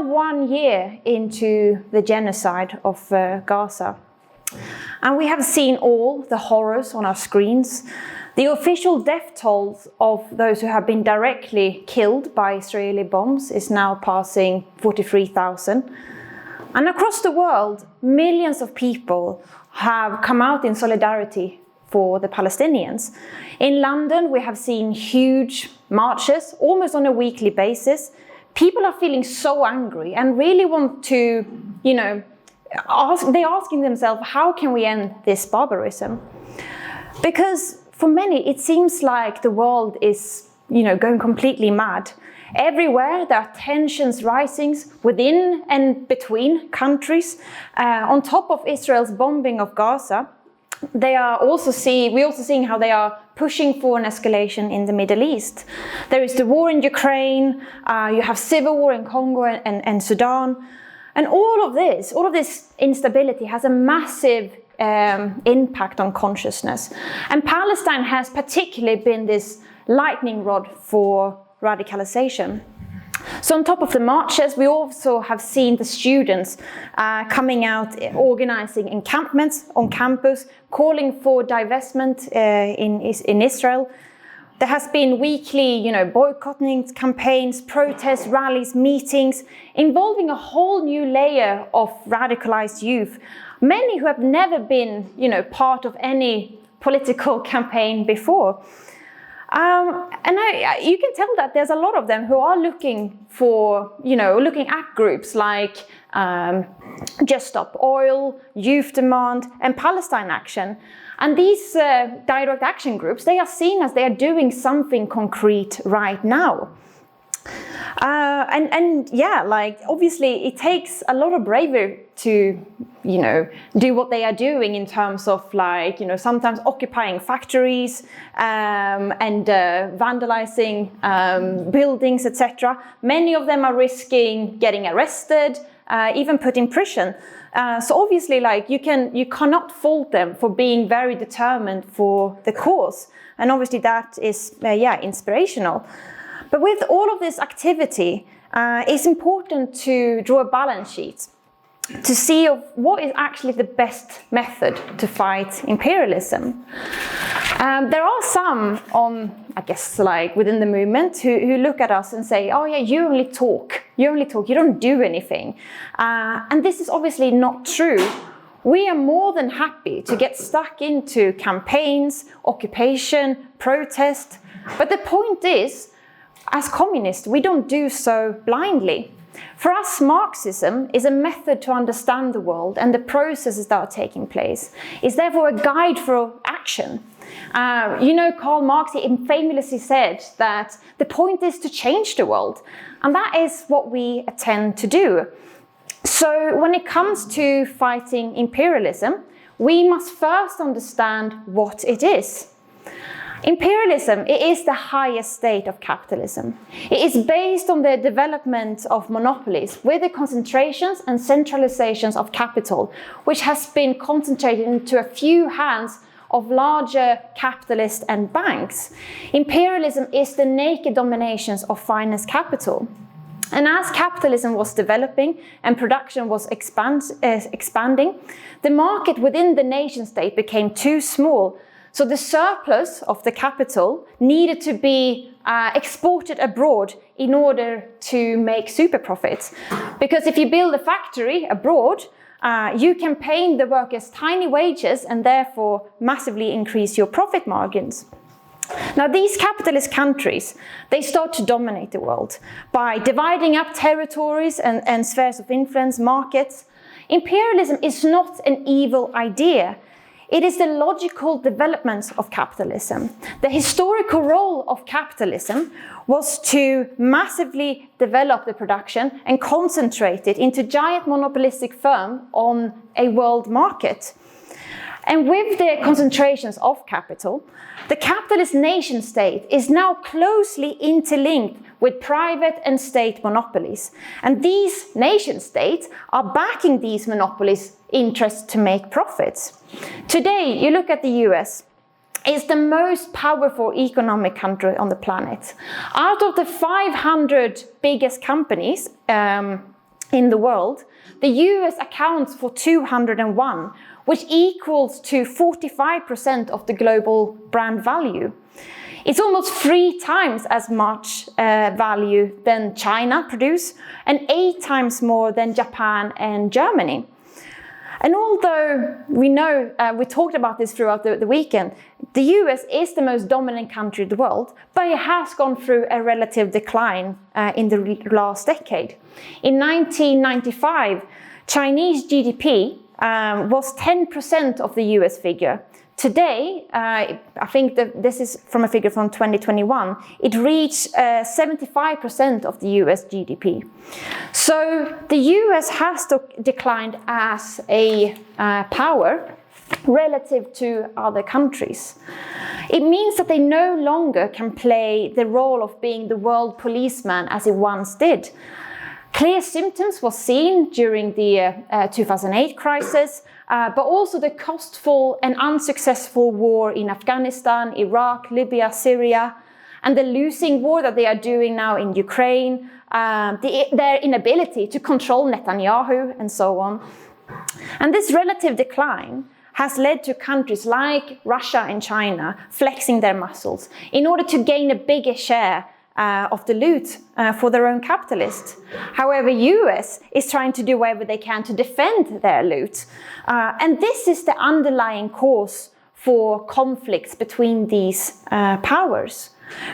1 year into the genocide of Gaza, and we have seen all the horrors on our screens. The official death tolls of those who have been directly killed by Israeli bombs is now passing 43,000. And across the world, millions of people have come out in solidarity for the Palestinians. In London, we have seen huge marches, almost on a weekly basis. People are feeling so angry and really want to, they're asking themselves, how can we end this barbarism? Because for many, it seems like the world is, going completely mad. Everywhere there are tensions rising within and between countries. On top of Israel's bombing of Gaza, we're also seeing how they are pushing for an escalation in the Middle East. There is the war in Ukraine, you have civil war in Congo and Sudan. And all of this instability has a massive impact on consciousness. And Palestine has particularly been this lightning rod for radicalization. So on top of the marches, we also have seen the students coming out, organizing encampments on campus, calling for divestment in Israel. There has been weekly, boycotting campaigns, protests, rallies, meetings, involving a whole new layer of radicalized youth. Many who have never been, part of any political campaign before. You can tell that there's a lot of them who are looking at groups like Just Stop Oil, Youth Demand, and Palestine Action. And these direct action groups, they are seen as they are doing something concrete right now. Obviously it takes a lot of bravery to, do what they are doing in terms of sometimes occupying factories and vandalizing buildings, etc. Many of them are risking getting arrested, even put in prison. So obviously, you cannot fault them for being very determined for the cause. And obviously that is, inspirational. But with all of this activity, it's important to draw a balance sheet to see what is actually the best method to fight imperialism. There are some within the movement who look at us and say, oh yeah, you only talk, you don't do anything. And this is obviously not true. We are more than happy to get stuck into campaigns, occupation, protest. But the point is, as communists, we don't do so blindly. For us, Marxism is a method to understand the world and the processes that are taking place. It's therefore a guide for action. Karl Marx famously said that the point is to change the world. And that is what we intend to do. So when it comes to fighting imperialism, we must first understand what it is. Imperialism, it is the highest state of capitalism. It is based on the development of monopolies with the concentrations and centralizations of capital, which has been concentrated into a few hands of larger capitalists and banks. Imperialism is the naked dominations of finance capital. And as capitalism was developing and production was expanding, the market within the nation state became too small. So the surplus of the capital needed to be exported abroad in order to make super profits. Because if you build a factory abroad, you can pay the workers tiny wages and therefore massively increase your profit margins. Now these capitalist countries, they start to dominate the world by dividing up territories and spheres of influence, markets. Imperialism is not an evil idea. It is the logical development of capitalism. The historical role of capitalism was to massively develop the production and concentrate it into giant monopolistic firm on a world market. And with the concentrations of capital, the capitalist nation state is now closely interlinked with private and state monopolies. And these nation states are backing these monopolies' interests to make profits. Today, you look at the US, it's the most powerful economic country on the planet. Out of the 500 biggest companies in the world, the US accounts for 201, which equals to 45% of the global brand value. It's almost 3 times as much value than China produce, and 8 times more than Japan and Germany. And although we know, we talked about this throughout the weekend, the US is the most dominant country in the world, but it has gone through a relative decline in the last decade. In 1995, Chinese GDP was 10% of the US figure. Today, I think that this is from a figure from 2021, it reached 75% of the US GDP. So the US has declined as a power relative to other countries. It means that they no longer can play the role of being the world policeman as it once did. Clear symptoms were seen during the 2008 crisis, but also the costful and unsuccessful war in Afghanistan, Iraq, Libya, Syria, and the losing war that they are doing now in Ukraine, their inability to control Netanyahu, and so on. And this relative decline has led to countries like Russia and China flexing their muscles in order to gain a bigger share of the loot for their own capitalists. However, US is trying to do whatever they can to defend their loot. And this is the underlying cause for conflicts between these powers.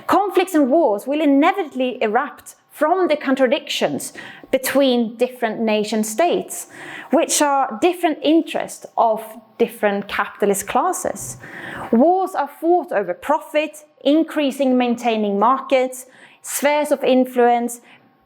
Conflicts and wars will inevitably erupt from the contradictions between different nation states, which are different interests of different capitalist classes. Wars are fought over profit, increasing, maintaining markets, spheres of influence,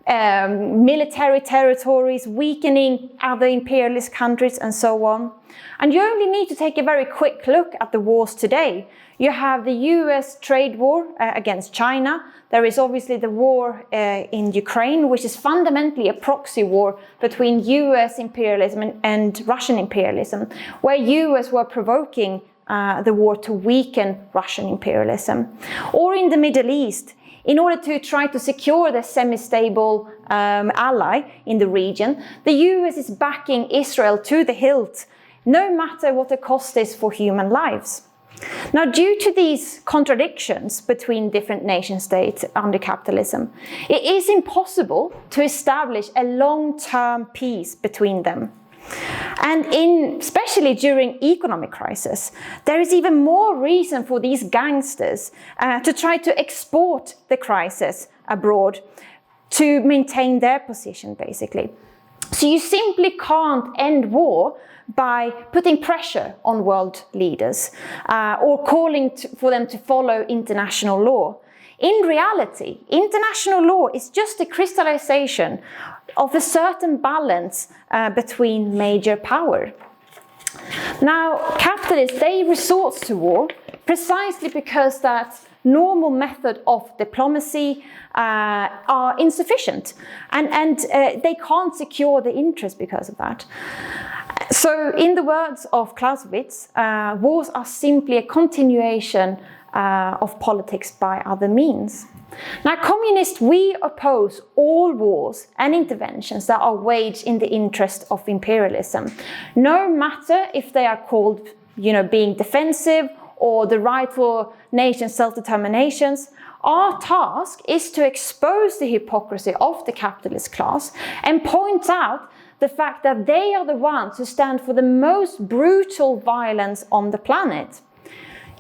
military territories, weakening other imperialist countries, and so on. And you only need to take a very quick look at the wars today. You have the US trade war against China. There is obviously the war in Ukraine, which is fundamentally a proxy war between US imperialism and Russian imperialism, where US were provoking the war to weaken Russian imperialism. Or in the Middle East, in order to try to secure the semi-stable ally in the region, the US is backing Israel to the hilt, no matter what the cost is for human lives. Now, due to these contradictions between different nation states under capitalism, it is impossible to establish a long-term peace between them. And especially during economic crisis, there is even more reason for these gangsters to try to export the crisis abroad to maintain their position, basically. So you simply can't end war by putting pressure on world leaders or calling for them to follow international law. In reality, international law is just a crystallization of a certain balance between major power. Now, capitalists, they resort to war precisely because that normal method of diplomacy are insufficient, and they can't secure the interest because of that. So, in the words of Clausewitz, wars are simply a continuation of politics by other means. Now, communists, we oppose all wars and interventions that are waged in the interest of imperialism, no matter if they are called, being defensive or the right for nation self-determinations. Our task is to expose the hypocrisy of the capitalist class and point out the fact that they are the ones who stand for the most brutal violence on the planet.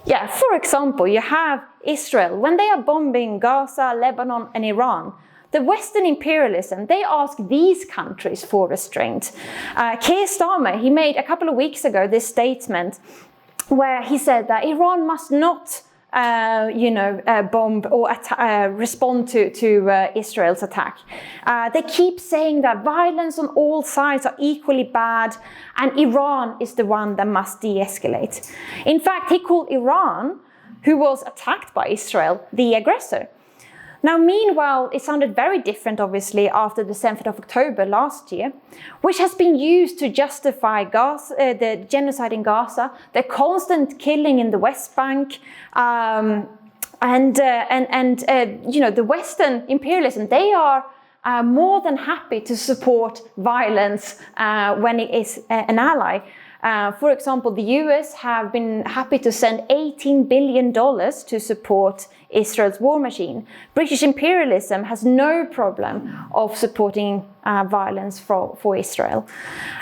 Yeah, for example, you have Israel. When they are bombing Gaza, Lebanon, and Iran, the Western imperialism, they ask these countries for restraint. Keir Starmer, he made a couple of weeks ago this statement where he said that Iran must not bomb or respond to Israel's attack. They keep saying that violence on all sides are equally bad and Iran is the one that must de-escalate. In fact, he called Iran, who was attacked by Israel, the aggressor. Now, meanwhile, it sounded very different, obviously, after the 7th of October last year, which has been used to justify the genocide in Gaza, the constant killing in the West Bank, the Western imperialism. They are more than happy to support violence when it is an ally. For example, the US have been happy to send $18 billion to support Israel's war machine. British imperialism has no problem of supporting violence for Israel.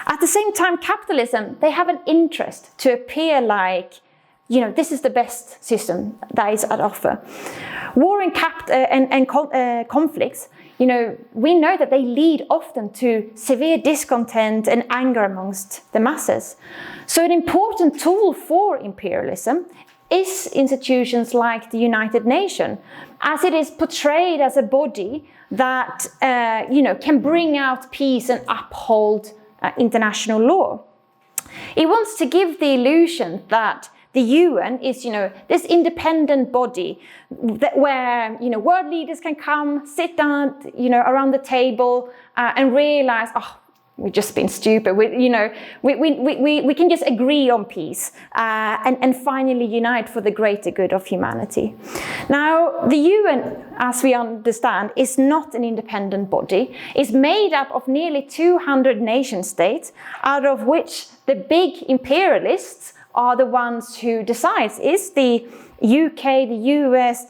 At the same time, capitalism, they have an interest to appear like, this is the best system that is at offer. War and conflicts, we know that they lead often to severe discontent and anger amongst the masses. So an important tool for imperialism is institutions like the United Nations, as it is portrayed as a body that can bring out peace and uphold international law. It wants to give the illusion that the UN is, this independent body where, world leaders can come, sit down, around the table and realize, we've just been stupid. We can just agree on peace and finally unite for the greater good of humanity. Now, the UN, as we understand, is not an independent body. It's made up of nearly 200 nation states, out of which the big imperialists are the ones who decides. Is the UK, the US,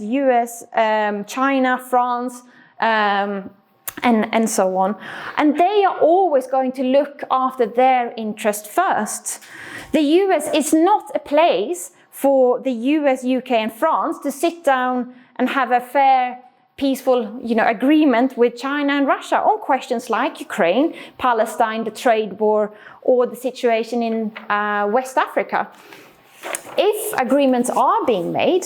China, France, and so on. And they are always going to look after their interest first. The US is not a place for the US, UK, and France to sit down and have a fair, peaceful, agreement with China and Russia on questions like Ukraine, Palestine, the trade war, or the situation in West Africa. If agreements are being made,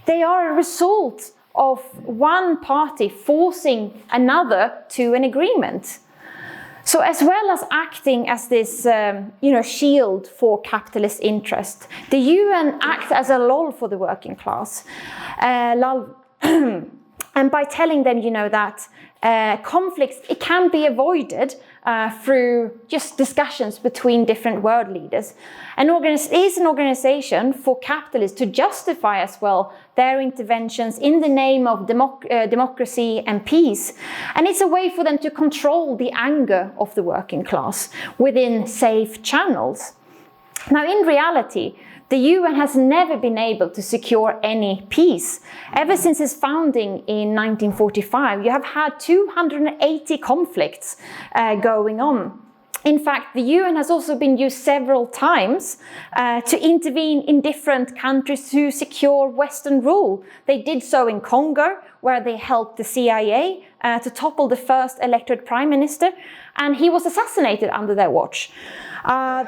they are a result of one party forcing another to an agreement. So as well as acting as this, shield for capitalist interest, the UN acts as a lull for the working class. And by telling them, that conflicts, it can be avoided through just discussions between different world leaders. Is an organization for capitalists to justify as well their interventions in the name of democracy and peace. And it's a way for them to control the anger of the working class within safe channels. Now, in reality, the UN has never been able to secure any peace. Ever since its founding in 1945, you have had 280 conflicts going on. In fact, the UN has also been used several times to intervene in different countries to secure Western rule. They did so in Congo, where they helped the CIA to topple the first elected prime minister, and he was assassinated under their watch.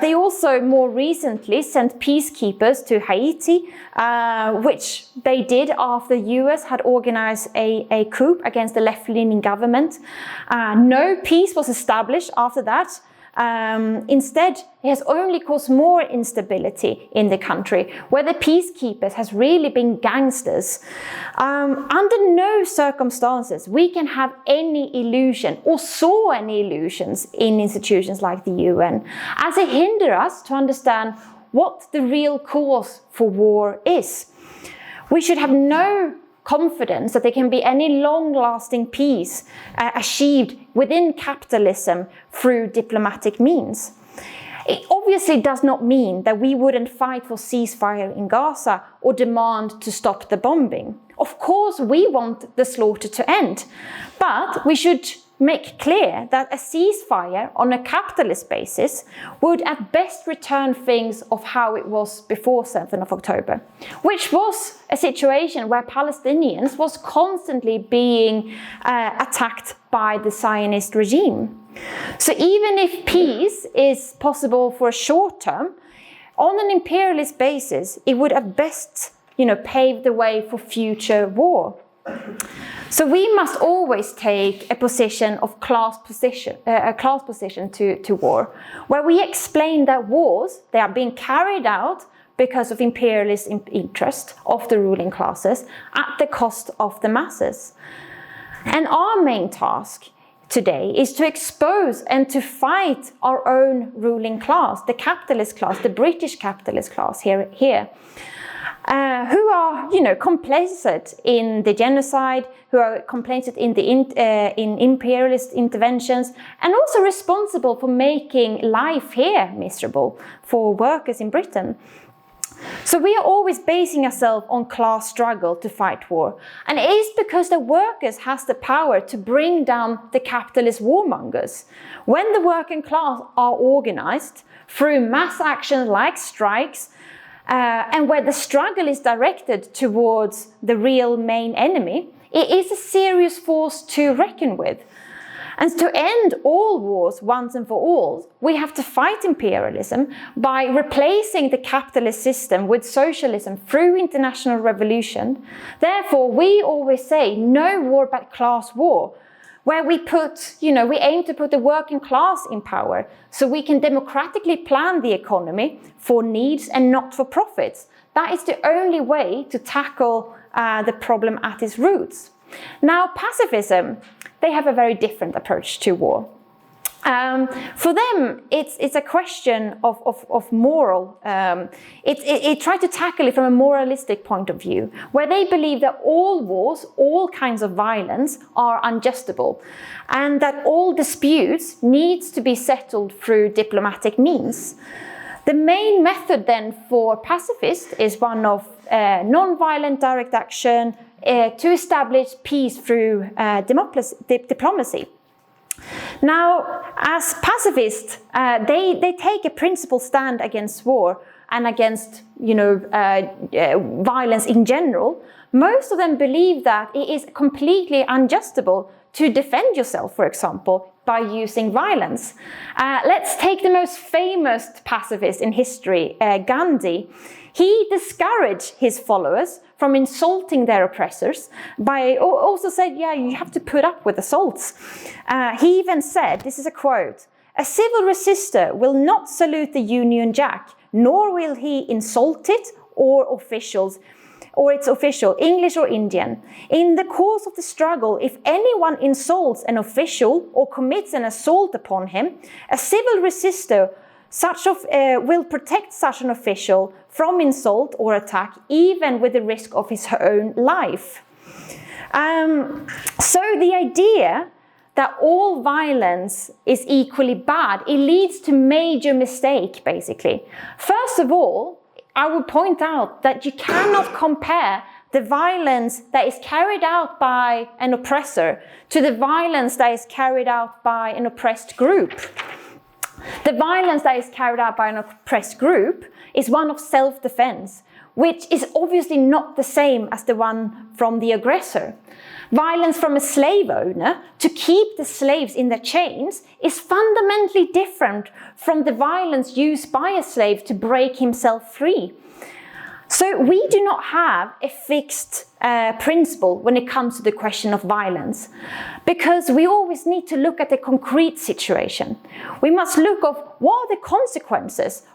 They also more recently sent peacekeepers to Haiti, which they did after the US had organized a coup against the left-leaning government. No peace was established after that. Instead, it has only caused more instability in the country, where the peacekeepers has really been gangsters. Under no circumstances we can have any illusion or saw any illusions in institutions like the UN, as it hinders us to understand what the real cause for war is. We should have no confidence that there can be any long-lasting peace achieved within capitalism through diplomatic means. It obviously does not mean that we wouldn't fight for ceasefire in Gaza or demand to stop the bombing. Of course, we want the slaughter to end, but we should make clear that a ceasefire on a capitalist basis would at best return things of how it was before 7th of October, which was a situation where Palestinians was constantly being attacked by the Zionist regime. So even if peace is possible for a short term, on an imperialist basis, it would at best, pave the way for future war. So we must always take a position of class position to war, where we explain that wars, they are being carried out because of imperialist interest of the ruling classes at the cost of the masses. And our main task today is to expose and to fight our own ruling class, the capitalist class, the British capitalist class here. who are, complicit in the genocide, who are complicit in the in imperialist interventions, and also responsible for making life here miserable for workers in Britain. So we are always basing ourselves on class struggle to fight war. And it is because the workers has the power to bring down the capitalist warmongers. When the working class are organized through mass actions like strikes, and where the struggle is directed towards the real main enemy, it is a serious force to reckon with. And to end all wars once and for all, we have to fight imperialism by replacing the capitalist system with socialism through international revolution. Therefore, we always say no war but class war, where we aim to put the working class in power so we can democratically plan the economy for needs and not for profits. That is the only way to tackle the problem at its roots. Now, pacifism, they have a very different approach to war. For them, it's a question of moral. It tried to tackle it from a moralistic point of view, where they believe that all wars, all kinds of violence are unjustable, and that all disputes needs to be settled through diplomatic means. The main method then for pacifists is one of non-violent direct action to establish peace through diplomacy. Now, as pacifists, they take a principled stand against war and against, violence in general. Most of them believe that it is completely unjustable to defend yourself, for example, by using violence. Let's take the most famous pacifist in history, Gandhi. He discouraged his followers from insulting their oppressors by also said, you have to put up with assaults. He even said, this is a quote, "A civil resister will not salute the Union Jack, nor will he insult it or its official, English or Indian. In the course of the struggle, if anyone insults an official or commits an assault upon him, a civil resister will protect such an official from insult or attack, even with the risk of his own life." So the idea that all violence is equally bad, it leads to major mistake, basically. First of all, I would point out that you cannot compare the violence that is carried out by an oppressor to the violence that is carried out by an oppressed group. The violence that is carried out by an oppressed group is one of self-defense, which is obviously not the same as the one from the aggressor. Violence from a slave owner to keep the slaves in their chains is fundamentally different from the violence used by a slave to break himself free. So we do not have a fixed principle when it comes to the question of violence, because we always need to look at the concrete situation. We must look at what are the consequences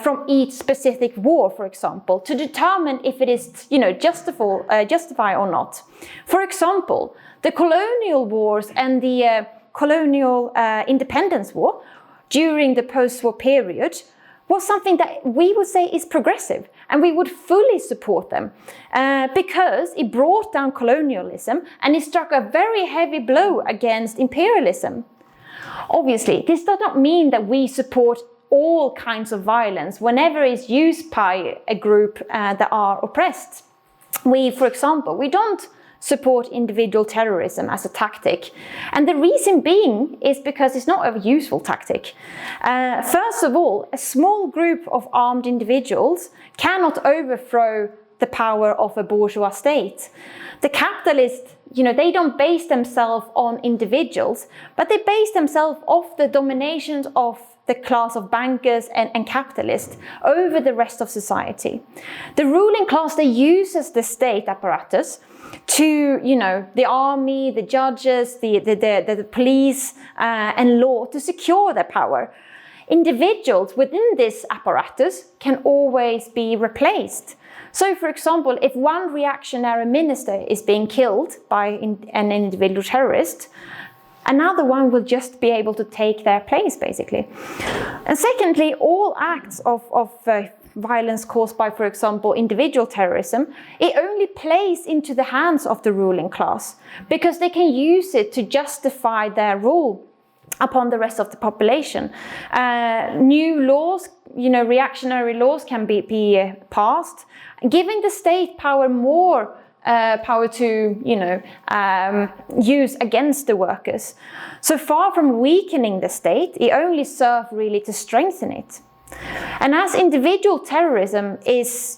from each specific war, for example, to determine if it is, justified or not. For example, the colonial wars and the colonial independence war during the post-war period was something that we would say is progressive, and we would fully support them because it brought down colonialism and it struck a very heavy blow against imperialism. Obviously, this does not mean that we support all kinds of violence whenever it's used by a group that are oppressed. For example, we don't support individual terrorism as a tactic. And the reason being is because it's not a useful tactic. First of all, a small group of armed individuals cannot overthrow the power of a bourgeois state. The capitalists, they don't base themselves on individuals, but they base themselves off the domination of the class of bankers and capitalists over the rest of society. The ruling class, they uses the state apparatus to, the army, the judges, the police and law to secure their power. Individuals within this apparatus can always be replaced. So, for example, if one reactionary minister is being killed by an individual terrorist, another one will just be able to take their place, basically. And secondly, all acts of violence caused by, for example, individual terrorism, it only plays into the hands of the ruling class because they can use it to justify their rule upon the rest of the population. New laws, reactionary laws can be passed, giving the state more power to, use against the workers. So far from weakening the state, it only serves really to strengthen it. And as individual terrorism is,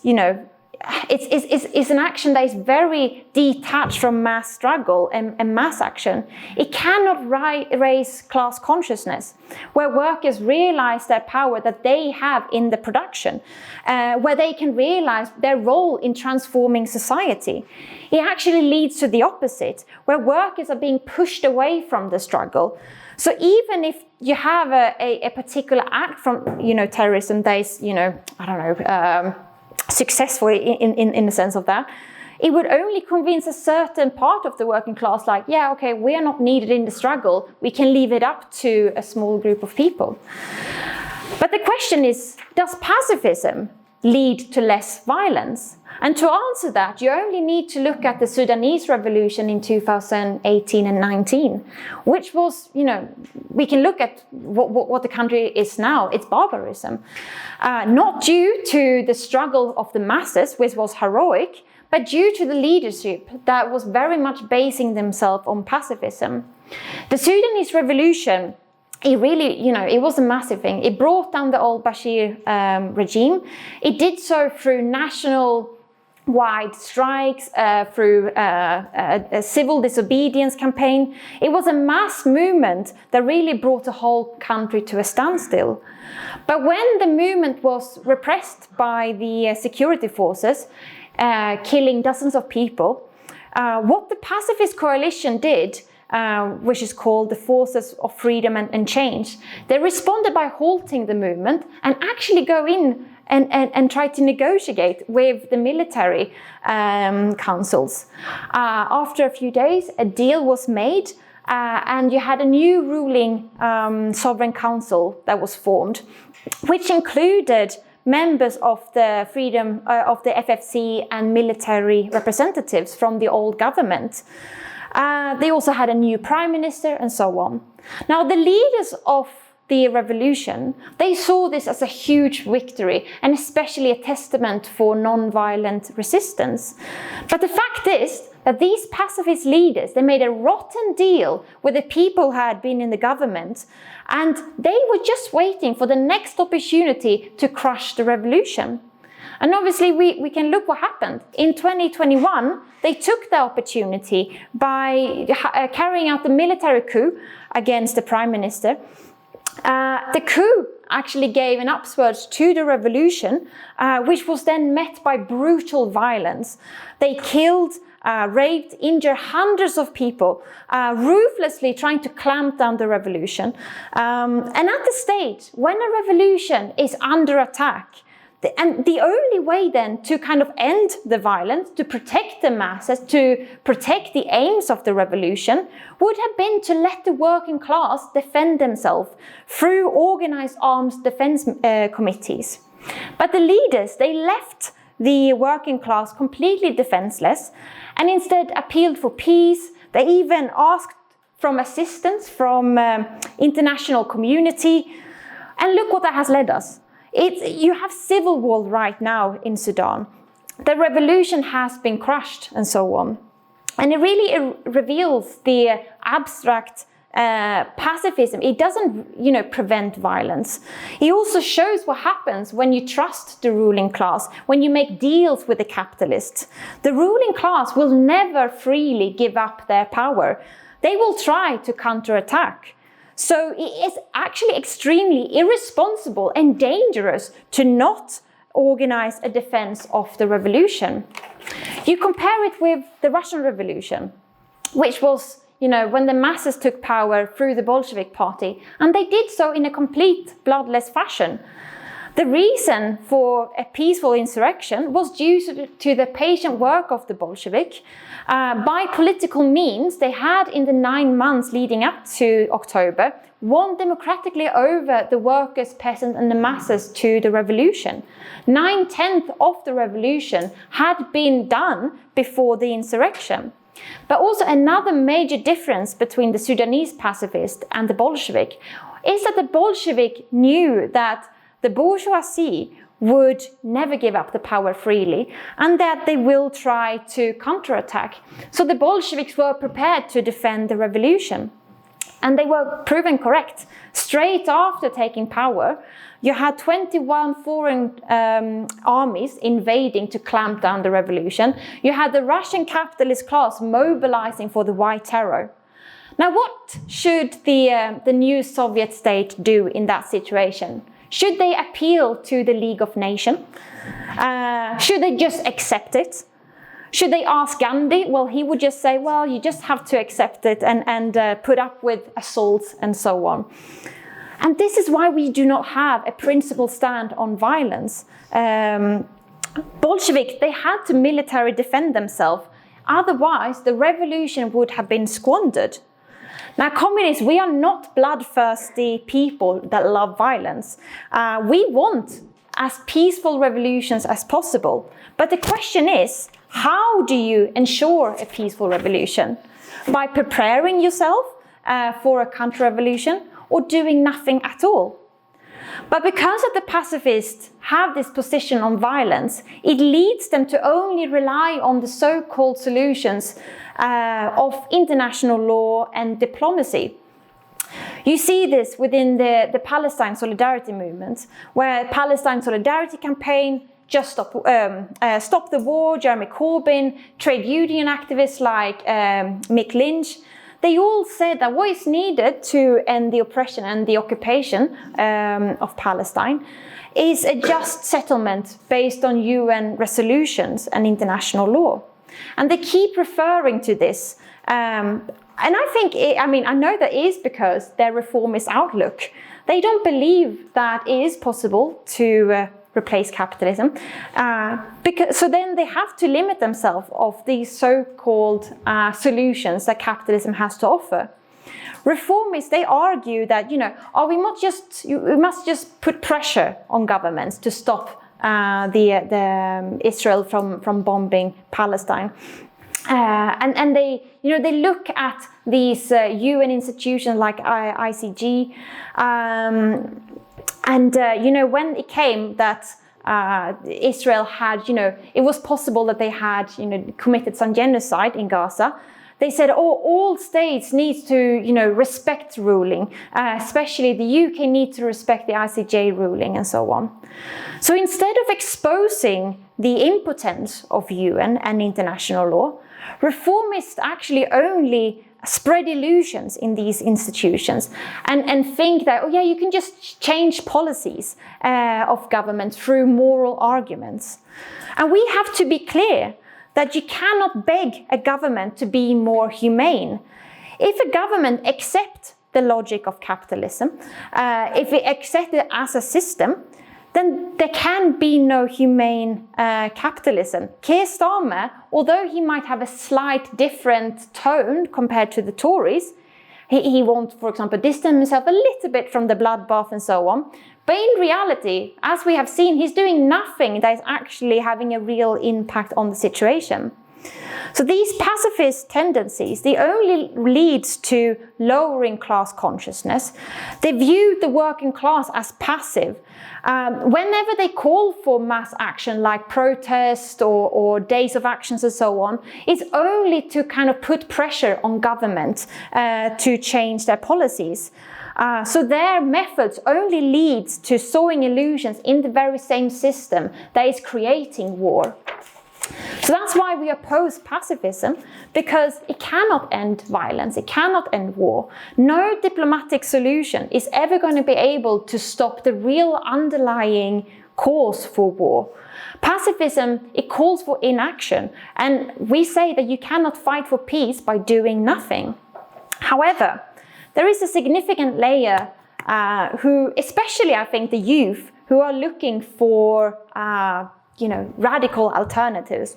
it's an action that is very detached from mass struggle and mass action. It cannot raise class consciousness, where workers realize their power that they have in the production, where they can realize their role in transforming society. It actually leads to the opposite, where workers are being pushed away from the struggle. So even if you have a particular act from, terrorism that is, successful in the sense of that, it would only convince a certain part of the working class, like, yeah, okay, we are not needed in the struggle. We can leave it up to a small group of people. But the question is, does pacifism lead to less violence? And to answer that, you only need to look at the Sudanese revolution in 2018 and 19, which was, we can look at what the country is now. It's barbarism. Not due to the struggle of the masses, which was heroic, but due to the leadership that was very much basing themselves on pacifism. The Sudanese revolution, it really, it was a massive thing. It brought down the old Bashir regime. It did so through national-wide strikes, through a civil disobedience campaign. It was a mass movement that really brought the whole country to a standstill. But when the movement was repressed by the security forces, killing dozens of people, what the pacifist coalition did, which is called the Forces of Freedom and Change, they responded by halting the movement and actually go in and try to negotiate with the military councils. After a few days, a deal was made, and you had a new ruling sovereign council that was formed, which included members of the FFC and military representatives from the old government. They also had a new prime minister and so on. Now, the leaders of the revolution, they saw this as a huge victory and especially a testament for non-violent resistance. But the fact is that these pacifist leaders, they made a rotten deal with the people who had been in the government, and they were just waiting for the next opportunity to crush the revolution. And obviously we can look what happened. In 2021, they took the opportunity by carrying out the military coup against the prime minister. The coup actually gave an upsurge to the revolution, which was then met by brutal violence. They killed, raped, injured hundreds of people, ruthlessly trying to clamp down the revolution. And at the stage, when a revolution is under attack, and the only way then to kind of end the violence, to protect the masses, to protect the aims of the revolution, would have been to let the working class defend themselves through organized arms defense committees. But the leaders, they left the working class completely defenseless and instead appealed for peace. They even asked for assistance from international community. And look what that has led us. You have civil war right now in Sudan. The revolution has been crushed and so on. And it really reveals the abstract pacifism. It doesn't, prevent violence. It also shows what happens when you trust the ruling class, when you make deals with the capitalists. The ruling class will never freely give up their power. They will try to counterattack. So it is actually extremely irresponsible and dangerous to not organize a defense of the revolution. You compare it with the Russian Revolution, which was, when the masses took power through the Bolshevik Party, and they did so in a complete bloodless fashion. The reason for a peaceful insurrection was due to the patient work of the Bolshevik. By political means, they had in the 9 months leading up to October won democratically over the workers, peasants and the masses to the revolution. 9/10 of the revolution had been done before the insurrection. But also another major difference between the Sudanese pacifist and the Bolshevik is that the Bolshevik knew that the bourgeoisie would never give up the power freely and that they will try to counterattack. So the Bolsheviks were prepared to defend the revolution. And they were proven correct. Straight after taking power, you had 21 foreign armies invading to clamp down the revolution. You had the Russian capitalist class mobilizing for the White Terror. Now, what should the new Soviet state do in that situation? Should they appeal to the League of Nations? Should they just accept it? Should they ask Gandhi? Well, he would just say, well, you just have to accept it and put up with assaults and so on. And this is why we do not have a principled stand on violence. Bolsheviks, they had to militarily defend themselves. Otherwise, the revolution would have been squandered. Now, communists, we are not bloodthirsty people that love violence. We want as peaceful revolutions as possible. But the question is, how do you ensure a peaceful revolution? By preparing yourself for a counter-revolution or doing nothing at all? But because the pacifists have this position on violence, it leads them to only rely on the so-called solutions of international law and diplomacy. You see this within the Palestine Solidarity Movement, where Palestine Solidarity Campaign, Just Stop the War, Jeremy Corbyn, trade union activists like Mick Lynch, they all said that what is needed to end the oppression and the occupation of Palestine is a just settlement based on UN resolutions and international law. And they keep referring to this. And I think, I know that is because their reformist outlook. They don't believe that it is possible to replace capitalism. So then they have to limit themselves of these so-called solutions that capitalism has to offer. Reformists, they argue that, we must just put pressure on governments to stop Israel from bombing Palestine. And they look at these UN institutions like ICG, when it came that Israel had, it was possible that they had, committed some genocide in Gaza. They said, all states need to, respect ruling, especially the UK needs to respect the ICJ ruling and so on. So instead of exposing the impotence of UN and international law, reformists actually only spread illusions in these institutions and think that, you can just change policies of government through moral arguments. And we have to be clear that you cannot beg a government to be more humane. If a government accepts the logic of capitalism, if it accepts it as a system, then there can be no humane capitalism. Keir Starmer, although he might have a slight different tone compared to the Tories, he wants, for example, distance himself a little bit from the bloodbath and so on. But in reality, as we have seen, he's doing nothing that is actually having a real impact on the situation. So these pacifist tendencies, they only leads to lowering class consciousness. They view the working class as passive. Whenever they call for mass action like protest or days of actions and so on, it's only to kind of put pressure on government to change their policies. So their methods only leads to sowing illusions in the very same system that is creating war. So that's why we oppose pacifism, because it cannot end violence, it cannot end war. No diplomatic solution is ever going to be able to stop the real underlying cause for war. Pacifism, it calls for inaction, and we say that you cannot fight for peace by doing nothing. However, there is a significant layer who, especially I think the youth, who are looking for, radical alternatives.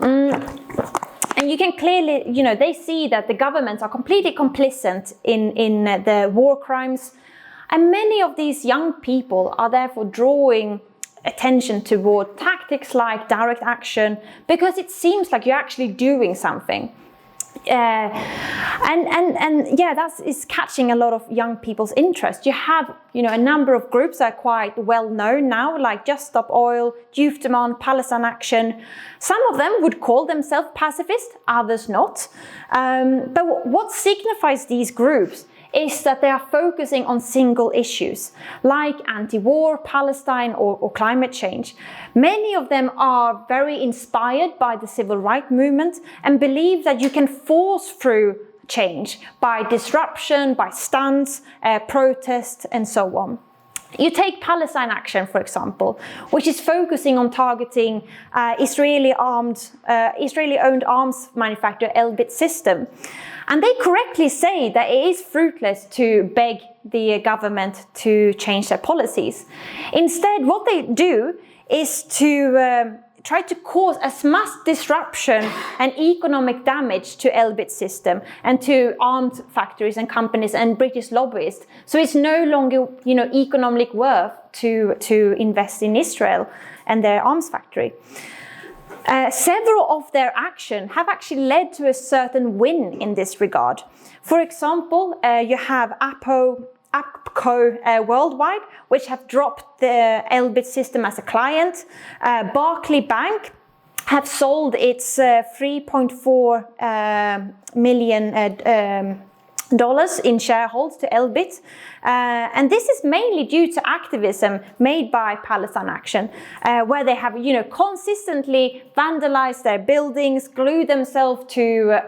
And you can clearly, they see that the governments are completely complicit in the war crimes. And many of these young people are therefore drawing attention toward tactics like direct action, because it seems like you're actually doing something. That is catching a lot of young people's interest. You have, a number of groups that are quite well known now, like Just Stop Oil, Youth Demand, Palestine Action. Some of them would call themselves pacifist, others not. But what signifies these groups is that they are focusing on single issues, like anti-war, Palestine, or climate change. Many of them are very inspired by the civil rights movement and believe that you can force through change by disruption, by stunts, protests, and so on. You take Palestine Action, for example, which is focusing on targeting Israeli-owned arms manufacturer Elbit System. And they correctly say that it is fruitless to beg the government to change their policies. Instead, what they do is to try to cause as much disruption and economic damage to Elbit System and to armed factories and companies and British lobbyists. So it's no longer, economic worth to invest in Israel and their arms factory. Several of their actions have actually led to a certain win in this regard. For example, you have APCO Worldwide, which have dropped the Elbit System as a client. Barclays Bank have sold its $3.4 million in shareholds to Elbit. And this is mainly due to activism made by Palestine Action, where they have, consistently vandalized their buildings, glued themselves to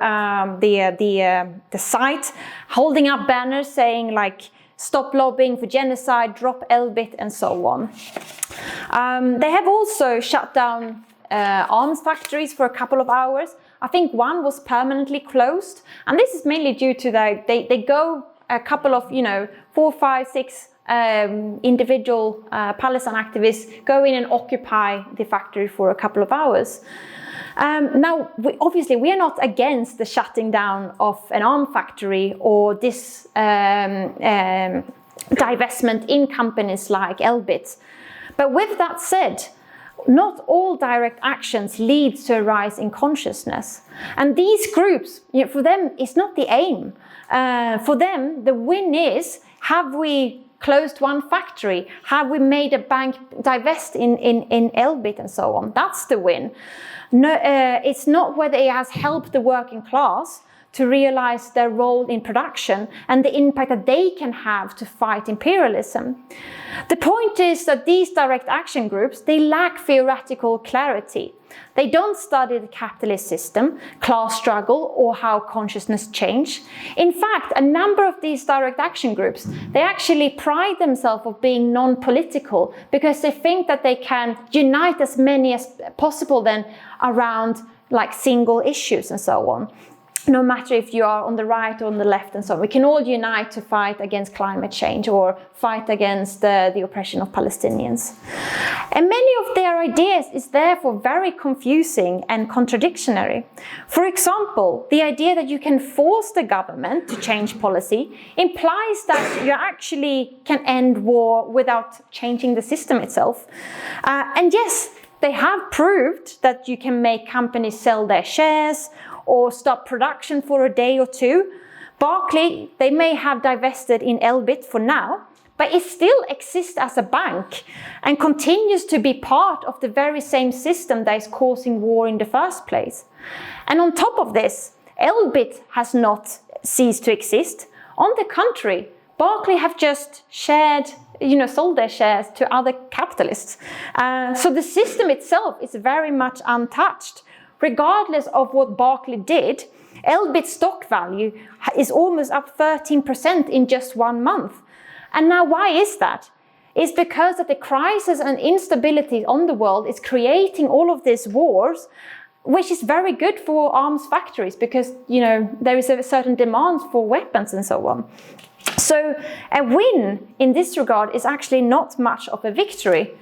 the site, holding up banners saying like, stop lobbying for genocide, drop Elbit, and so on. They have also shut down arms factories for a couple of hours. I think one was permanently closed, and this is mainly due to they go a couple of 4, 5, 6 individual Palestine activists go in and occupy the factory for a couple of hours. Now, obviously, we are not against the shutting down of an arm factory or this divestment in companies like Elbit. But with that said, not all direct actions lead to a rise in consciousness. And these groups, for them, it's not the aim. For them, the win is, have we closed one factory? Have we made a bank divest in Elbit and so on? That's the win. No, it's not whether it has helped the working class to realize their role in production and the impact that they can have to fight imperialism. The point is that these direct action groups, they lack theoretical clarity. They don't study the capitalist system, class struggle, or how consciousness change. In fact, a number of these direct action groups, they actually pride themselves of being non-political because they think that they can unite as many as possible then around like single issues and so on. No matter if you are on the right or on the left and so on. We can all unite to fight against climate change or fight against the oppression of Palestinians. And many of their ideas is therefore very confusing and contradictory. For example, the idea that you can force the government to change policy implies that you actually can end war without changing the system itself. And yes, they have proved that you can make companies sell their shares or stop production for a day or two. Barclays, they may have divested in Elbit for now, but it still exists as a bank and continues to be part of the very same system that is causing war in the first place. And on top of this, Elbit has not ceased to exist. On the contrary, Barclays have just sold their shares to other capitalists. So the system itself is very much untouched. Regardless of what Barclays did, Elbit's stock value is almost up 13% in just 1 month. And now why is that? It's because that the crisis and instability on the world is creating all of these wars, which is very good for arms factories because, there is a certain demand for weapons and so on. So a win in this regard is actually not much of a victory.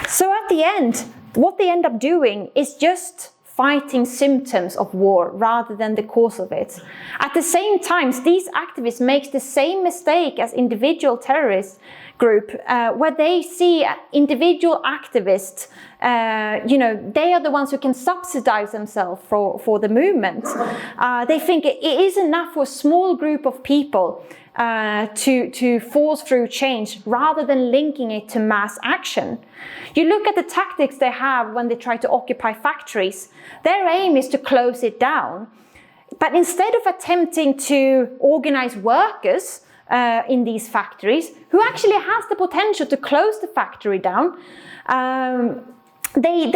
So at the end, what they end up doing is just fighting symptoms of war rather than the cause of it. At the same time, these activists make the same mistake as individual terrorist group, where they see individual activists, they are the ones who can subsidize themselves for the movement. They think it is enough for a small group of people to force through change rather than linking it to mass action. You look at the tactics they have when they try to occupy factories. Their aim is to close it down. But instead of attempting to organize workers in these factories, who actually has the potential to close the factory down, they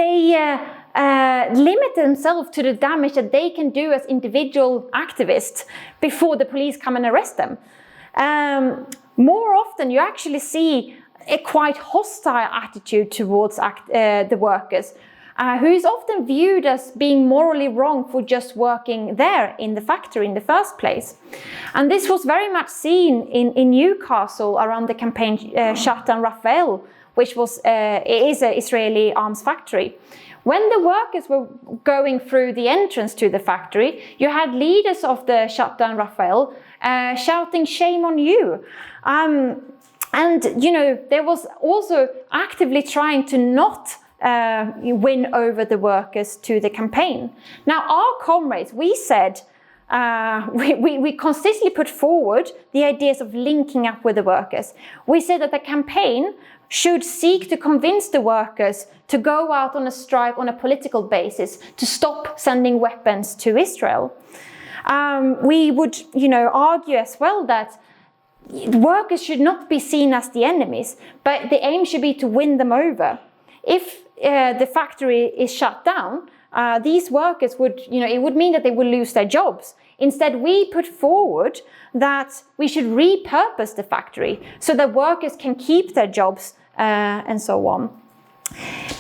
limit themselves to the damage that they can do as individual activists before the police come and arrest them. More often, you actually see a quite hostile attitude towards the workers, who is often viewed as being morally wrong for just working there in the factory in the first place. And this was very much seen in Newcastle around the campaign Shut Down Raphael, which is an Israeli arms factory. When the workers were going through the entrance to the factory, you had leaders of the Shut Down Raphael shouting, "Shame on you." And, there was also actively trying to not win over the workers to the campaign. Now, our comrades, we said, we consistently put forward the ideas of linking up with the workers. We said that the campaign should seek to convince the workers to go out on a strike on a political basis to stop sending weapons to Israel. We would, argue as well that workers should not be seen as the enemies, but the aim should be to win them over. If the factory is shut down, these workers would, it would mean that they would lose their jobs. Instead, we put forward that we should repurpose the factory so that workers can keep their jobs and so on.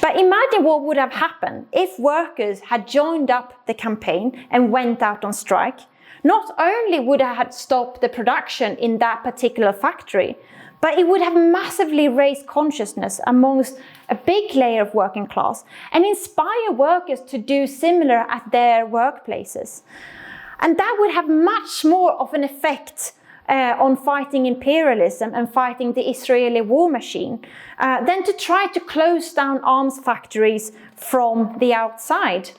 But imagine what would have happened if workers had joined up the campaign and went out on strike. Not only would it have stopped the production in that particular factory, but it would have massively raised consciousness amongst a big layer of working class and inspire workers to do similar at their workplaces. And that would have much more of an effect on fighting imperialism and fighting the Israeli war machine than to try to close down arms factories from the outside.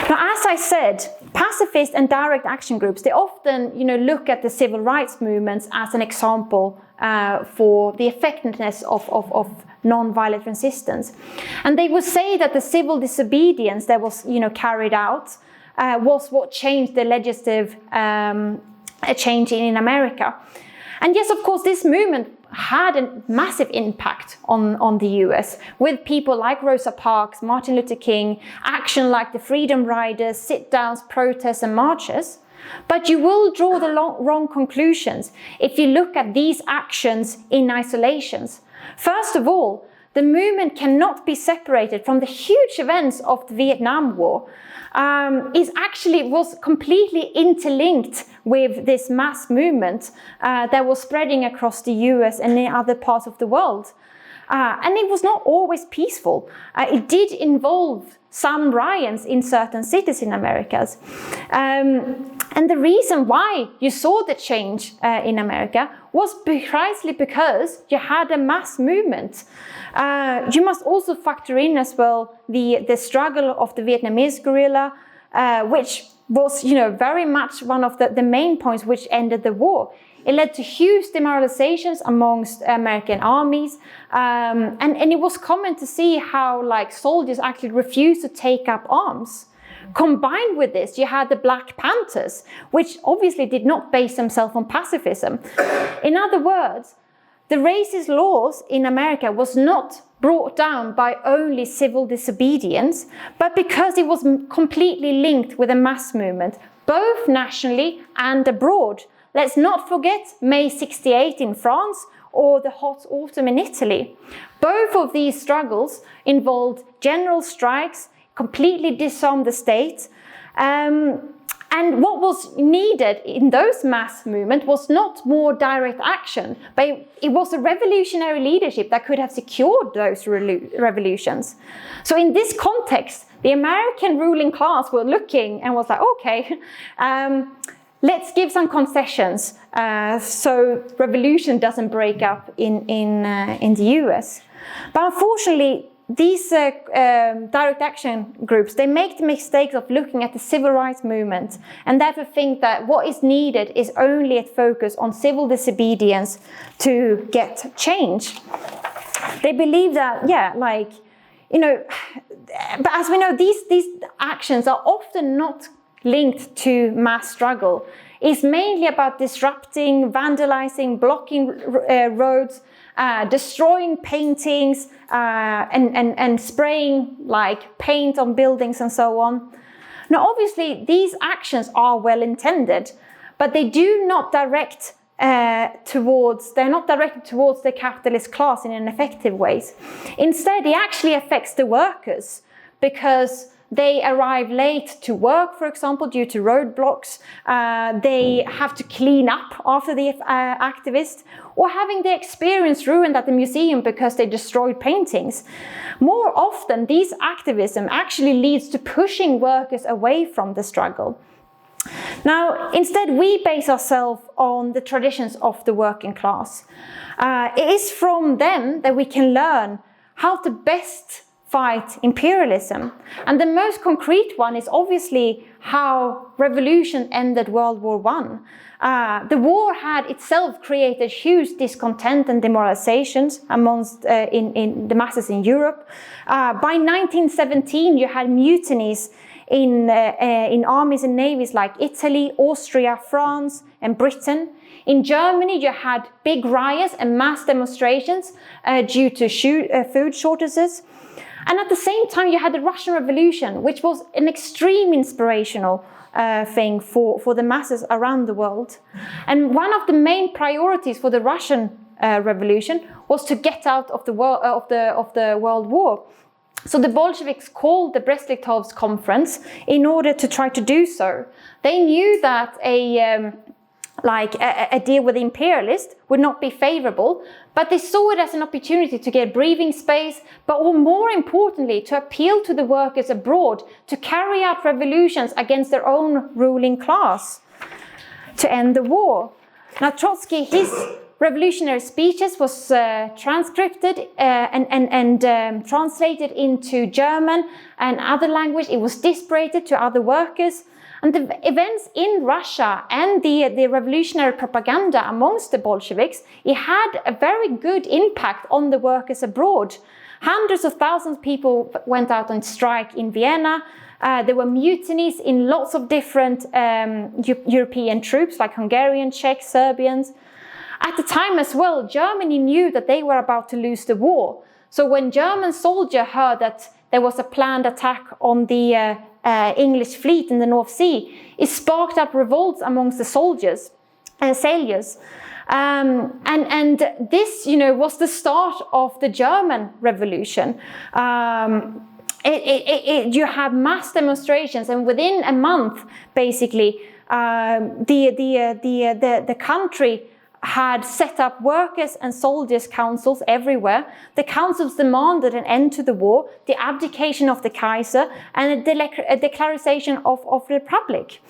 Now, as I said, pacifist and direct action groups, they often, look at the civil rights movements as an example for the effectiveness of non-violent resistance. And they would say that the civil disobedience that was, carried out was what changed the legislative change in America. And yes, of course, this movement had a massive impact on the US, with people like Rosa Parks, Martin Luther King, action like the Freedom Riders, sit-downs, protests and marches. But you will draw the wrong conclusions if you look at these actions in isolations. First of all, the movement cannot be separated from the huge events of the Vietnam War. Was completely interlinked with this mass movement that was spreading across the US and in other parts of the world. And it was not always peaceful. It did involve some riots in certain cities in Americas. And the reason why you saw the change in America was precisely because you had a mass movement. You must also factor in as well the struggle of the Vietnamese guerrilla, which was, very much one of the main points which ended the war. It led to huge demoralizations amongst American armies, and it was common to see how soldiers actually refused to take up arms. Combined with this, you had the Black Panthers, which obviously did not base themselves on pacifism. In other words, the racist laws in America was not brought down by only civil disobedience, but because it was completely linked with a mass movement, both nationally and abroad. Let's not forget May '68 in France or the hot autumn in Italy. Both of these struggles involved general strikes, completely disarmed the state, And what was needed in those mass movements was not more direct action, but it was a revolutionary leadership that could have secured those revolutions. So in this context, the American ruling class were looking and was like, okay, let's give some concessions so revolution doesn't break up in the US. But unfortunately, these direct action groups, they make the mistake of looking at the civil rights movement and therefore think that what is needed is only a focus on civil disobedience to get change. They believe that, but as we know, these actions are often not linked to mass struggle. It's mainly about disrupting, vandalizing, blocking roads, destroying paintings, and spraying like paint on buildings and so on. Now, obviously, these actions are well intended, but they do not direct they're not directed towards the capitalist class in an effective ways. Instead, it actually affects the workers because they arrive late to work, for example, due to roadblocks. They have to clean up after the activists, or having their experience ruined at the museum because they destroyed paintings. More often, these activism actually leads to pushing workers away from the struggle. Now, instead, we base ourselves on the traditions of the working class. It is from them that we can learn how to best fight imperialism. And the most concrete one is obviously how revolution ended World War I. The war had itself created huge discontent and demoralizations amongst in the masses in Europe. By 1917, you had mutinies in armies and navies like Italy, Austria, France, and Britain. In Germany, you had big riots and mass demonstrations due to food shortages. And at the same time, you had the Russian Revolution, which was an extreme inspirational thing for the masses around the world. And one of the main priorities for the Russian Revolution was to get out of the World War. So the Bolsheviks called the Brest-Litovsk conference in order to try to do so. They knew that a deal with the imperialists would not be favorable, but they saw it as an opportunity to get breathing space, but more importantly, to appeal to the workers abroad to carry out revolutions against their own ruling class to end the war. Now, Trotsky, his revolutionary speeches was transcribed and translated into German and other language. It was distributed to other workers. And the events in Russia and the revolutionary propaganda amongst the Bolsheviks, it had a very good impact on the workers abroad. Hundreds of thousands of people went out on strike in Vienna. There were mutinies in lots of different European troops like Hungarian, Czech, Serbians. At the time as well, Germany knew that they were about to lose the war. So when German soldiers heard that there was a planned attack on the English fleet in the North Sea, it sparked up revolts amongst the soldiers and sailors. And this, was the start of the German Revolution. You have mass demonstrations, and within a month, basically, the country had set up workers and soldiers' councils everywhere. The councils demanded an end to the war, the abdication of the Kaiser, and a declaration of the Republic.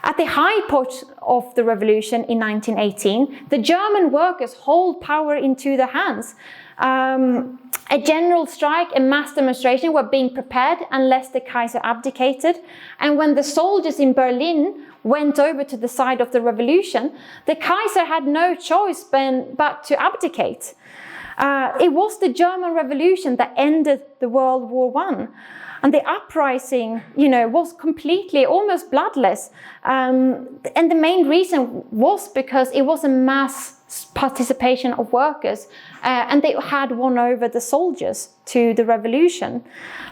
At the high point of the revolution in 1918, the German workers hold power into their hands. A general strike and mass demonstration were being prepared unless the Kaiser abdicated. And when the soldiers in Berlin went over to the side of the revolution, the Kaiser had no choice but to abdicate. It was the German Revolution that ended the World War I. And the uprising, was completely, almost bloodless. And the main reason was because it was a mass participation of workers, and they had won over the soldiers to the revolution.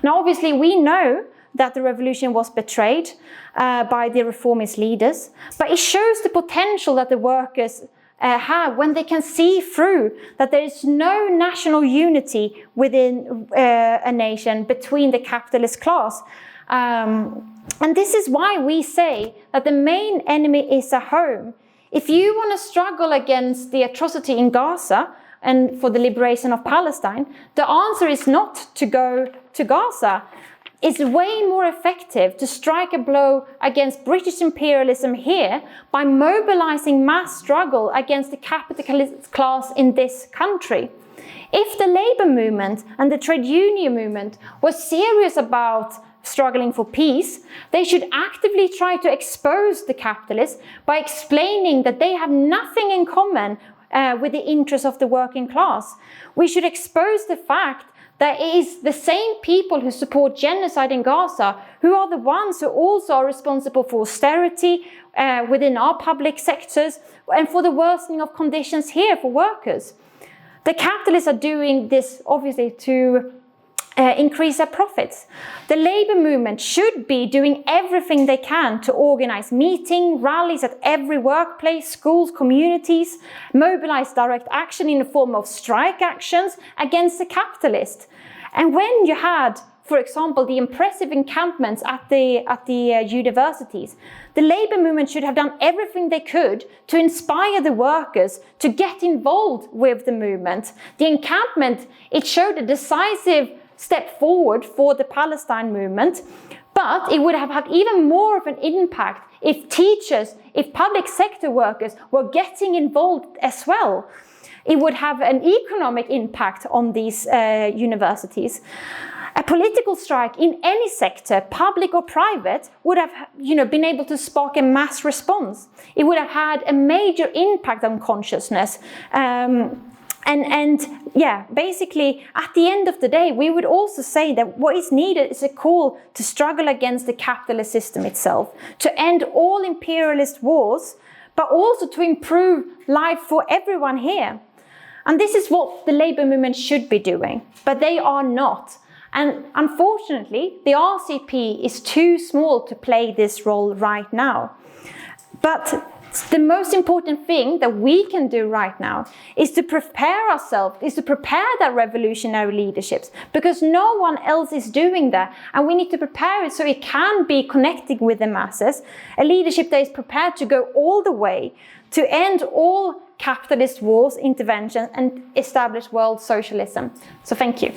Now, obviously, we know that the revolution was betrayed by the reformist leaders, but it shows the potential that the workers have when they can see through that there is no national unity within a nation between the capitalist class. And this is why we say that the main enemy is at home. If you want to struggle against the atrocity in Gaza and for the liberation of Palestine, the answer is not to go to Gaza. It's way more effective to strike a blow against British imperialism here by mobilizing mass struggle against the capitalist class in this country. If the labor movement and the trade union movement were serious about struggling for peace, they should actively try to expose the capitalists by explaining that they have nothing in common with the interests of the working class. We should expose the fact that it is the same people who support genocide in Gaza who are the ones who also are responsible for austerity within our public sectors and for the worsening of conditions here for workers. The capitalists are doing this obviously to increase their profits. The labor movement should be doing everything they can to organize meetings, rallies at every workplace, schools, communities, mobilize direct action in the form of strike actions against the capitalists. And when you had, for example, the impressive encampments at the universities, the labor movement should have done everything they could to inspire the workers to get involved with the movement. The encampment, it showed a decisive step forward for the Palestine movement, but it would have had even more of an impact if teachers, if public sector workers were getting involved as well. It would have an economic impact on these universities. A political strike in any sector, public or private, would have been able to spark a mass response. It would have had a major impact on consciousness. And basically, at the end of the day, we would also say that what is needed is a call to struggle against the capitalist system itself, to end all imperialist wars, but also to improve life for everyone here. And this is what the labor movement should be doing, but they are not. And unfortunately, the RCP is too small to play this role right now. But the most important thing that we can do right now is to prepare ourselves, is to prepare that revolutionary leaderships, because no one else is doing that. And we need to prepare it so it can be connecting with the masses. A leadership that is prepared to go all the way to end all capitalist wars, intervention, and establish world socialism. So thank you.